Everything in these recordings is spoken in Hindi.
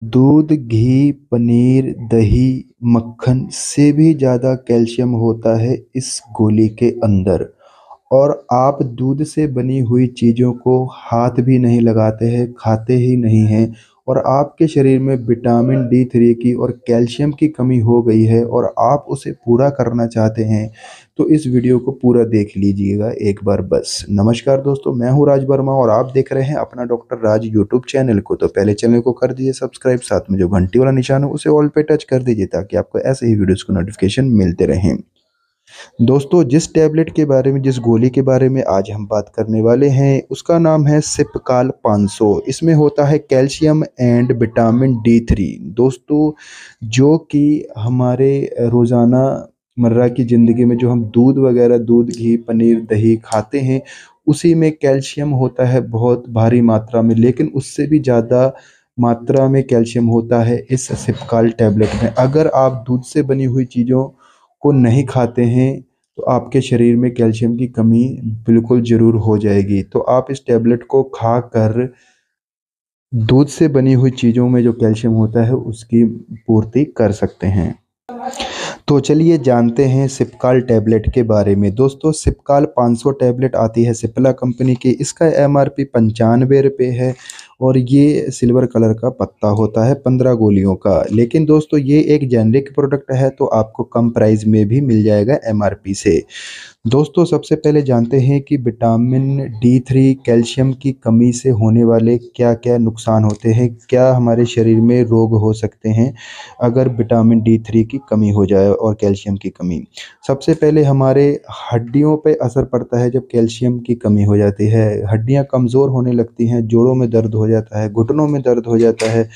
दूध, घी, पनीर, दही, मक्खन से भी ज़्यादा कैल्शियम होता है इस गोली के अंदर। और आप दूध से बनी हुई चीज़ों को हाथ भी नहीं लगाते हैं, खाते ही नहीं हैं और आपके शरीर में विटामिन डी3 की और कैल्शियम की कमी हो गई है और आप उसे पूरा करना चाहते हैं, तो इस वीडियो को पूरा देख लीजिएगा एक बार बस। नमस्कार दोस्तों, मैं हूँ राज वर्मा और आप देख रहे हैं अपना डॉक्टर राज यूट्यूब चैनल को। तो पहले चैनल को कर दीजिए सब्सक्राइब, साथ में जो घंटी वाला निशान है उसे ऑल पे टच कर दीजिए ताकि आपको ऐसे ही वीडियोज़ को नोटिफिकेशन मिलते रहें। दोस्तों, जिस टैबलेट के बारे में, जिस गोली के बारे में आज हम बात करने वाले हैं, उसका नाम है सिपकाल 500। इसमें होता है कैल्शियम एंड विटामिन डी3। दोस्तों, जो कि हमारे रोज़ाना मर्रा की ज़िंदगी में जो हम दूध वगैरह, दूध, घी, पनीर, दही खाते हैं, उसी में कैल्शियम होता है बहुत भारी मात्रा में, लेकिन उससे भी ज़्यादा मात्रा में कैल्शियम होता है इस सिपकाल टैबलेट में। अगर आप दूध से बनी हुई चीज़ों को नहीं खाते हैं तो आपके शरीर में कैल्शियम की कमी बिल्कुल ज़रूर हो जाएगी। तो आप इस टैबलेट को खाकर दूध से बनी हुई चीज़ों में जो कैल्शियम होता है उसकी पूर्ति कर सकते हैं। तो चलिए जानते हैं सिपकाल टैबलेट के बारे में। दोस्तों, सिपकाल 500 टैबलेट आती है सिप्ला कंपनी की। इसका एमआरपी 95 रुपये है और ये सिल्वर कलर का पत्ता होता है 15 गोलियों का। लेकिन दोस्तों, ये एक जेनरिक प्रोडक्ट है तो आपको कम प्राइस में भी मिल जाएगा एमआरपी से। दोस्तों, सबसे पहले जानते हैं कि विटामिन डी3 कैल्शियम की कमी से होने वाले क्या-क्या नुकसान होते हैं, क्या हमारे शरीर में रोग हो सकते हैं अगर विटामिन डी3 की कमी हो जाए और कैल्शियम की कमी। सबसे पहले हमारे हड्डियों पे असर पड़ता है जब कैल्शियम की कमी हो जाती है। हड्डियाँ कमज़ोर होने लगती हैं, जोड़ों में दर्द हो जाता है, घुटनों में दर्द हो जाता है,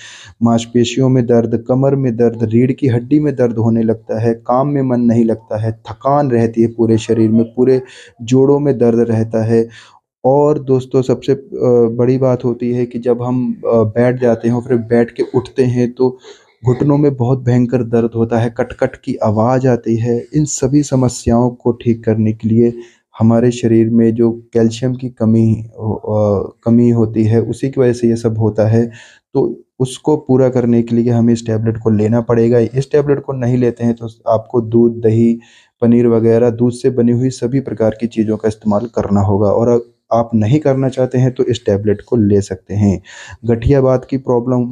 मांसपेशियों में दर्द, कमर में दर्द, रीढ़ की हड्डी में दर्द होने लगता है, काम में मन नहीं लगता है, थकान रहती है पूरे शरीर में, पूरे जोड़ों में दर्द रहता है। और दोस्तों, सबसे बड़ी बात होती है कि जब हम बैठ जाते हैं और फिर बैठ के उठते हैं तो घुटनों में बहुत भयंकर दर्द होता है, कट-कट की आवाज़ आती है। इन सभी समस्याओं को ठीक करने के लिए हमारे शरीर में जो कैल्शियम की कमी होती है, उसी की वजह से ये सब होता है। तो उसको पूरा करने के लिए हमें इस टैबलेट को लेना पड़ेगा। इस टैबलेट को नहीं लेते हैं तो आपको दूध, दही, पनीर वगैरह दूध से बनी हुई सभी प्रकार की चीज़ों का इस्तेमाल करना होगा और आप नहीं करना चाहते हैं तो इस टैबलेट को ले सकते हैं। गठियावात की प्रॉब्लम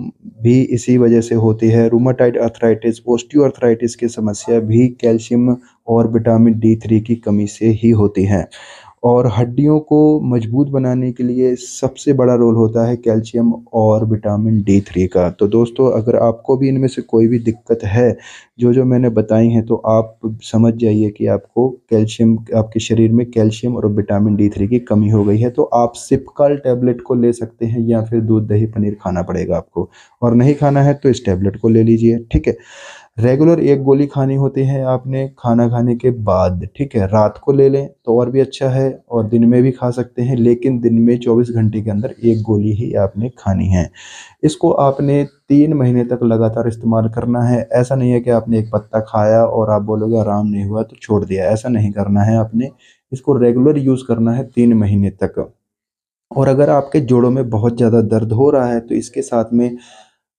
भी इसी वजह से होती है। रूमेटॉइड आर्थराइटिस, ऑस्टियोआर्थराइटिस की समस्या भी कैल्शियम और विटामिन डी3 की कमी से ही होती है। और हड्डियों को मजबूत बनाने के लिए सबसे बड़ा रोल होता है कैल्शियम और विटामिन डी3 का। तो दोस्तों, अगर आपको भी इनमें से कोई भी दिक्कत है, जो मैंने बताई हैं, तो आप समझ जाइए कि आपको कैल्शियम, आपके शरीर में कैल्शियम और विटामिन डी3 की कमी हो गई है। तो आप सिपकाल टैबलेट को ले सकते हैं या फिर दूध, दही, पनीर खाना पड़ेगा आपको, और नहीं खाना है तो इस टैबलेट को ले लीजिए, ठीक है। रेगुलर एक गोली खानी होती है आपने खाना खाने के बाद, ठीक है। रात को ले लें तो और भी अच्छा है और दिन में भी खा सकते हैं, लेकिन दिन में 24 घंटे के अंदर एक गोली ही आपने खानी है। इसको आपने 3 महीने तक लगातार इस्तेमाल करना है। ऐसा नहीं है कि आपने एक पत्ता खाया और आप बोलोगे आराम नहीं हुआ तो छोड़ दिया, ऐसा नहीं करना है आपने। इसको रेगुलर यूज़ करना है 3 महीने तक। और अगर आपके जोड़ों में बहुत ज़्यादा दर्द हो रहा है तो इसके साथ में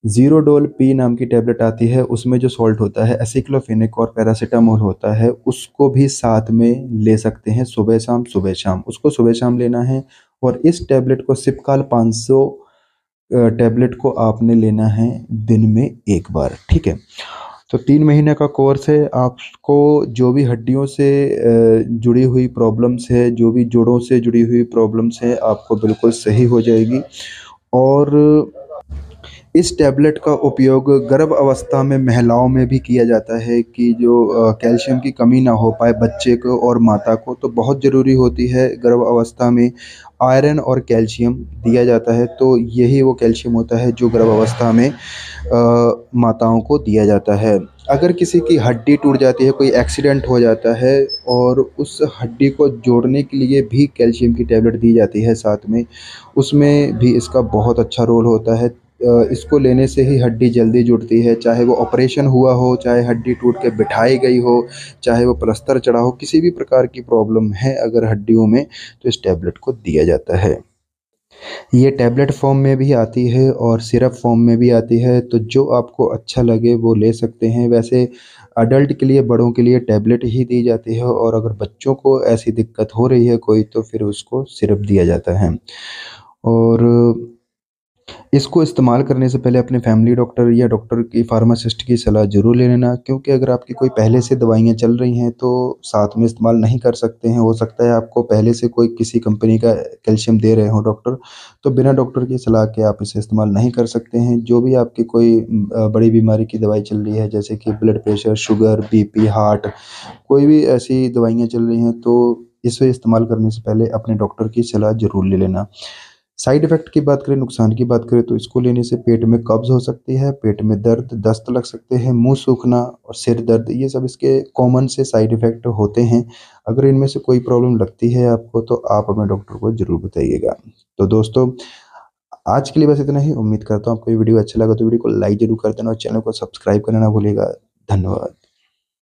ज़ीरोडोल पी नाम की टैबलेट आती है, उसमें जो सॉल्ट होता है एसिक्लोफेनेक और पैरासिटामोल होता है, उसको भी साथ में ले सकते हैं सुबह-शाम, सुबह-शाम। उसको सुबह-शाम लेना है और इस टैबलेट को सिपकाल 500 टैबलेट को आपने लेना है दिन में 1 बार, ठीक है। तो 3 महीने का कोर्स है। आपको जो भी हड्डियों से जुड़ी हुई प्रॉब्लम्स है, जो भी जोड़ों से जुड़ी हुई प्रॉब्लम्स है, आपको बिल्कुल सही हो जाएगी। और इस टैबलेट का उपयोग गर्भ अवस्था में महिलाओं में भी किया जाता है कि जो कैल्शियम की कमी ना हो पाए बच्चे को और माता को, तो बहुत ज़रूरी होती है गर्भ अवस्था में आयरन और कैल्शियम दिया जाता है। तो यही वो कैल्शियम होता है जो गर्भ अवस्था में माताओं को दिया जाता है। अगर किसी की हड्डी टूट जाती है, कोई एक्सीडेंट हो जाता है और उस हड्डी को जोड़ने के लिए भी कैल्शियम की टैबलेट दी जाती है साथ में, उसमें भी इसका बहुत अच्छा रोल होता है। इसको लेने से ही हड्डी जल्दी जुड़ती है, चाहे वो ऑपरेशन हुआ हो, चाहे हड्डी टूट के बिठाई गई हो, चाहे वो प्लास्टर चढ़ा हो, किसी भी प्रकार की प्रॉब्लम है अगर हड्डियों में, तो इस टैबलेट को दिया जाता है। ये टैबलेट फॉर्म में भी आती है और सिरप फॉर्म में भी आती है, तो जो आपको अच्छा लगे वो ले सकते हैं। वैसे अडल्ट के लिए, बड़ों के लिए टैबलेट ही दी जाती है, और अगर बच्चों को ऐसी दिक्कत हो रही है कोई, तो फिर उसको सिरप दिया जाता है। और इसको इस्तेमाल करने से पहले अपने फैमिली डॉक्टर या डॉक्टर की फार्मासिस्ट की सलाह ज़रूर ले लेना, क्योंकि अगर आपकी कोई पहले से दवाइयाँ चल रही हैं तो साथ में इस्तेमाल नहीं कर सकते हैं। हो सकता है आपको पहले से कोई किसी कंपनी का कैल्शियम दे रहे हों डॉक्टर, तो बिना डॉक्टर की सलाह के आप इसे इस्तेमाल नहीं कर सकते हैं। जो भी आपकी कोई बड़ी बीमारी की दवाई चल रही है, जैसे कि blood pressure, sugar, BP, heart, कोई भी ऐसी दवाइयाँ चल रही हैं, तो इसे इस्तेमाल करने से पहले अपने डॉक्टर की सलाह ज़रूर ले लेना। साइड इफ़ेक्ट की बात करें, नुकसान की बात करें, तो इसको लेने से पेट में कब्ज़ हो सकती है, पेट में दर्द, दस्त लग सकते हैं, मुँह सूखना और सिर दर्द, ये सब इसके कॉमन से साइड इफ़ेक्ट होते हैं। अगर इनमें से कोई प्रॉब्लम लगती है आपको, तो आप अपने डॉक्टर को ज़रूर बताइएगा। तो दोस्तों, आज के लिए बस इतना ही। उम्मीद करता हूँ आपको ये वीडियो अच्छा लगा, तो वीडियो को लाइक ज़रूर कर देना और चैनल को सब्सक्राइब करना ना भूलिएगा। धन्यवाद।